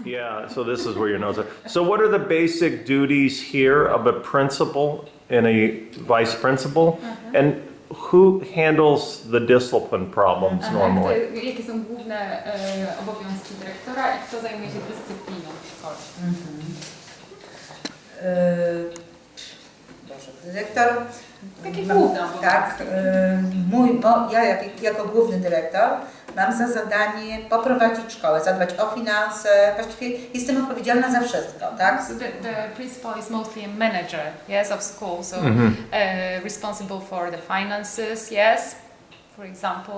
Yeah, so this is where your notes are. So what are the basic duties here of a principal and a vice principal? And who handles the discipline problems normally? Jakie są główne obowiązki dyrektora i kto zajmuje się dyscypliną w szkole? Dyrektor. Takie główne obowiązki. Tak, ja jako główny dyrektor mam za zadanie poprowadzić szkołę, zadbać o finanse, właściwie jestem odpowiedzialna za wszystko, tak? So the principal is mostly a manager, yes, of school, so responsible for the finances, yes, for example.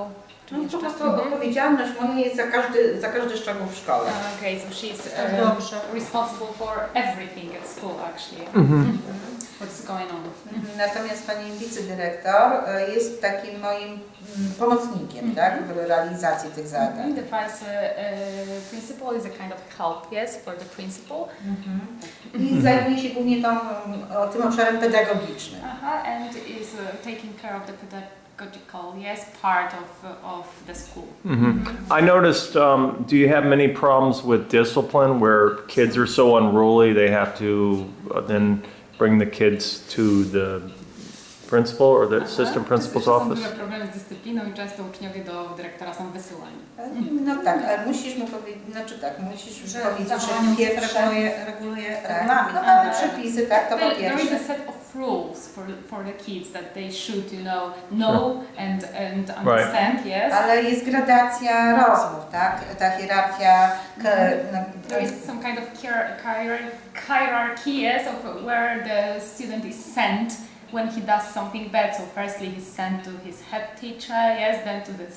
No, po prostu odpowiedzialność moja jest za każdy szczegół w szkole. Okay, so she's responsible for everything at school actually. What's going on. Natomiast pani wicedyrektor jest takim moim pomocnikiem, tak, w realizacji tych zadań. The vice principal is a kind of help, yes, for the principal. I zajmuje się głównie tym obszarem pedagogicznym. And is taking care of the pedagogical, yes, part of the school. I noticed, do you have many problems with discipline where kids are so unruly they have to then bring the kids to the principal or the assistant principal's office? Są duże problemy z dyscypliną i często uczniowie do dyrektora są wysyłani. No tak, ale musisz mu powiedzieć, musisz powiedzieć, że pierwsze reguluje tak, regulamin. no mamy przepisy, tak, to po There pierwsze. is a set of rules for the kids that they should, know and understand, yes. Ale jest gradacja rozmów, tak, ta hierarchia. There is some kind of hierarchy, yes, of where the student is sent when he does something bad. So firstly he's sent to his head teacher, yes, then to the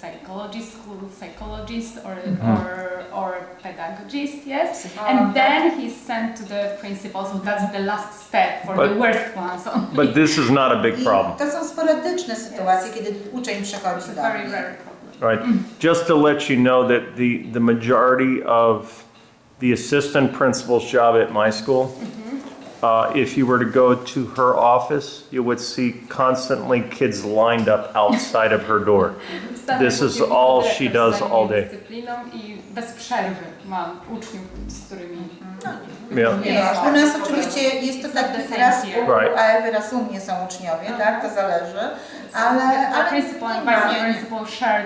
school psychologist or pedagogist, yes, and then he's sent to the principal. So that's the last step for the worst one. So But this is not a big problem. To są sporadyczne sytuacje, kiedy uczeń przychodzi do very mnie. rare problem. Right. Just to let you know that the majority of the assistant principal's job at my school, if you were to go to her office, you would see constantly kids lined up outside of her door. This is all she does all day. I bez przerwy mam uczniów, z którymi... Yeah. U nas oczywiście jest to tak, raz raz u mnie są uczniowie, tak, to zależy, ale principal and vice principal share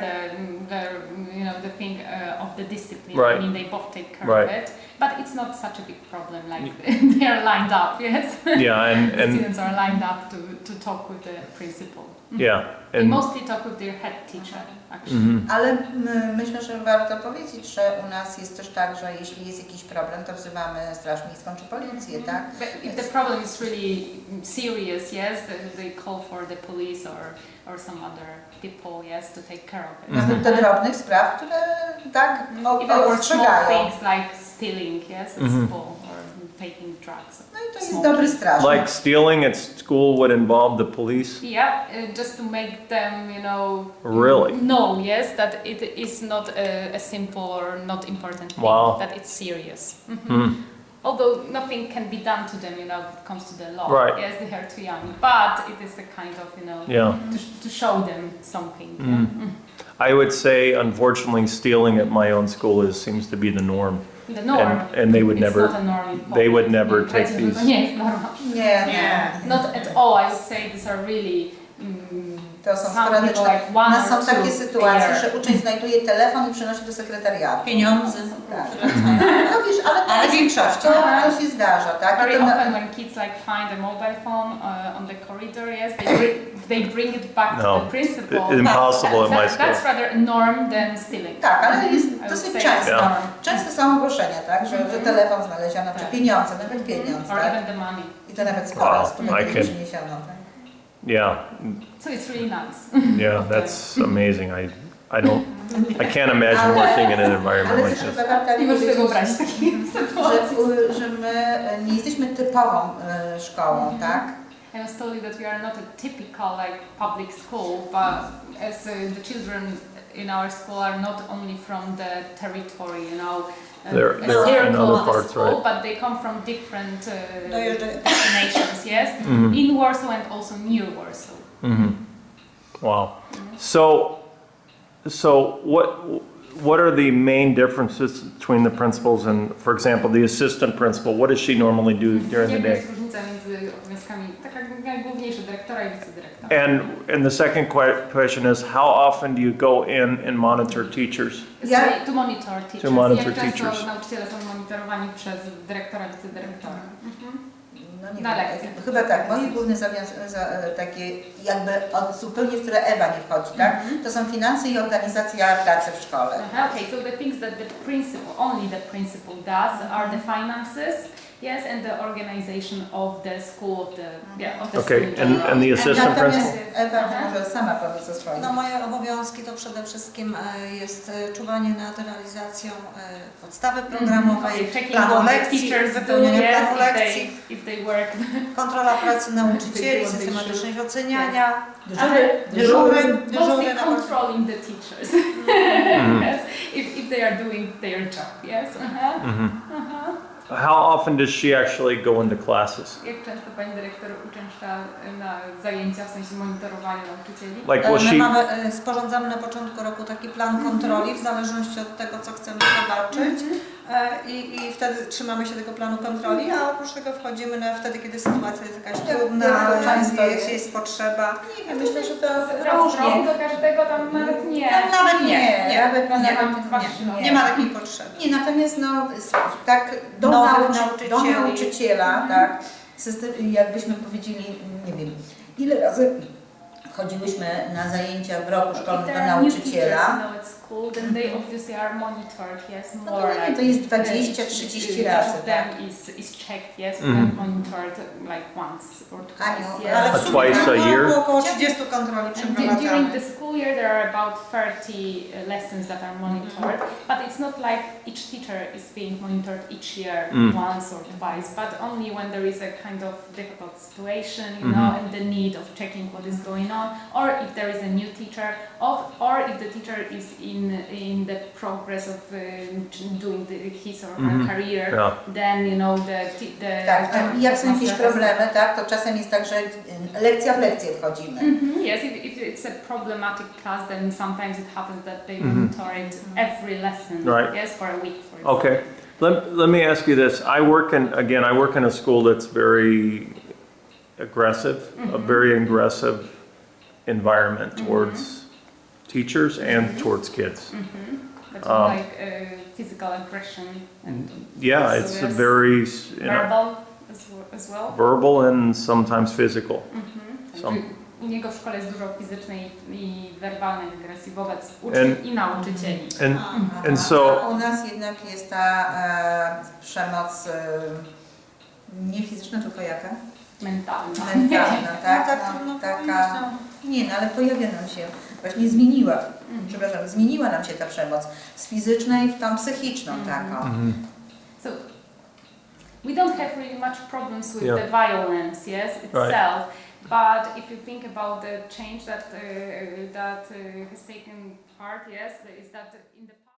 the thing of the discipline. Right. I mean, they both take care of it, but it's not such a big problem. Like they are lined up, yes. Yeah, and the students are lined up to talk with the principal. yeah, They and mostly talk with their head teacher, actually. Ale myślę, że warto powiedzieć, że u nas jest też tak, że jeśli jest jakiś problem, to wzywamy Straż Miejską czy policję, tak? But if the problem is really serious, yes, they call for the police or some other people, yes, to take care of it. Do drobnych spraw, które tak Even for small ostrzegają. things like stealing, yes, at school or taking drugs. No i to jest dobry strażnik. like stealing at school would involve the police? Yeah, just to make them, Really? know, yes, that it is not a simple or not important thing, Wow. that it's serious. Although nothing can be done to them, if it comes to the law. Right. Yes, they are too young, but it is a kind of, Yeah. to show them something. I would say, unfortunately, stealing at my own school seems to be the norm. The norm. And they would it's never, not a norm in they would Poland. never take To these. nie jest norma. Nie. Not at all. I would say these are really. To są Some people sporadyczne. like U one nas or są two takie a sytuacje, year. że uczeń znajduje telefon i przynosi do sekretariatu. Pieniądze. Tak. No wiesz, ale w większości. to się zdarza, tak? Very I to often when kids find a mobile phone on the corridor, yes, they bring it back to the principal. Impossible at my school. That's rather a norm than stealing. tak, ale jest would dosyć say często. Yeah. Często są ogłoszenia, tak? Że telefon znaleziono, czy Tak. pieniądze, nawet pieniądze, Or tak? even the money. I to nawet Wow, sporo z I tego can- przyniesiono. Tak? Yeah, So it's really nice. yeah, that's amazing. I can't imagine working in an environment Ale like też this. chyba warto Nie możesz sobie powiedzieć, wyobrazić takiej sytuacji. że my nie jesteśmy typową szkołą, tak? I was told you that we are not a typical public school, but as the children in our school are not only from the territory, They're a in circle other of the parts, school, right? but they come from different Dojeżdżają. destinations, yes, in Warsaw and also near Warsaw. Wow. So what are the main differences between the principals and, for example, the assistant principal? What does she normally do during the Jaka day? jest różnica między obowiązkami, taka najgłówniejsza dyrektora i wicedyrektora? And the second question is, how often do you go in and monitor teachers? Ja- To monitor teachers. To monitor Jak często teachers. nauczyciele są monitorowani przez dyrektora, wicedyrektora? No nie Na wiem, lekcjach. chyba tak, moje główne takie jakby zupełnie, w które Ewa nie wchodzi, tak? To są finanse i organizacja pracy w szkole. Okay, so the things that the principal, only the principal does are the finances, yes, and the organization of the school, of the Okay, school. and the assistant Natomiast principal? Ewa może sama powie co swoim. No, moje obowiązki to przede wszystkim jest czuwanie nad realizacją podstawy programowej, Okay, checking planu what the lekcji, teachers do, wypełniania yes, planu lekcji, if they work. kontrola pracy nauczycieli, systematyczność oceniania, Dyżury. Mostly na controlling the teachers. Yes, if they are doing their job, yes. How often does she actually go into classes? Jak często pani dyrektor uczęszcza na zajęcia, w sensie monitorowania nauczycieli? Like, will My sporządzamy na początku roku taki plan kontroli w zależności od tego, co chcemy zobaczyć i wtedy trzymamy się tego planu kontroli, a oprócz tego wchodzimy wtedy, kiedy sytuacja jest jakaś trudna, jest potrzeba. Ja myślę, że to Raz w różnie. roku do każdego tam nawet nie. Nawet nie. Nawet Raz nie. tam 2-3 lata. Nie ma takiej potrzeby. Nie, natomiast tak do Nowych nauczyciela, tak, system, jakbyśmy powiedzieli, nie wiem, ile razy wchodziłyśmy na zajęcia w roku szkolnym do nauczyciela. School, then they obviously are monitored, yes, No more to nie wiem, to jest 20-30 each razy, of them tak? is checked, yes, and monitored like once or twice, Aniu, yes. Ale A w sumie twice a year? było około 30 kontroli And during przeprowadzanych. the school year, there are about 30 lessons that are monitored, but it's not like each teacher is being monitored each year once or twice, but only when there is a kind of difficult situation, you know, and the need of checking what is going on, or if there is a new teacher, or if the teacher is in the progress of doing his or her career, Yeah. then you know Tak, tak. I jak są jakieś problemy, tak, to czasem jest tak, że lekcja w lekcję wchodzimy. Yes, if it's a problematic class, then sometimes it happens that they monitor it every lesson. Right. Yes, for a week, for example. Okay. Let me ask you this. I work in a school that's very aggressive, a very aggressive environment towards teachers and towards kids. But like physical aggression and Yeah, so it's a yes, very, verbal as well. verbal and sometimes physical. Some- U niego w szkole jest dużo fizycznej i werbalnej agresji wobec uczniów i nauczycieli. And so, A u nas jednak jest ta przemoc nie fizyczna, tylko jaka? Mentalna. Mentalna, tak? tak, No, no, taka. Nie, no ale pojawia nam się, właśnie zmieniła nam się ta przemoc z fizycznej w tą psychiczną taką. So we don't have really much problems with Yeah. the violence, yes, itself. But if you think about the change that has taken part, yes, is that in the past.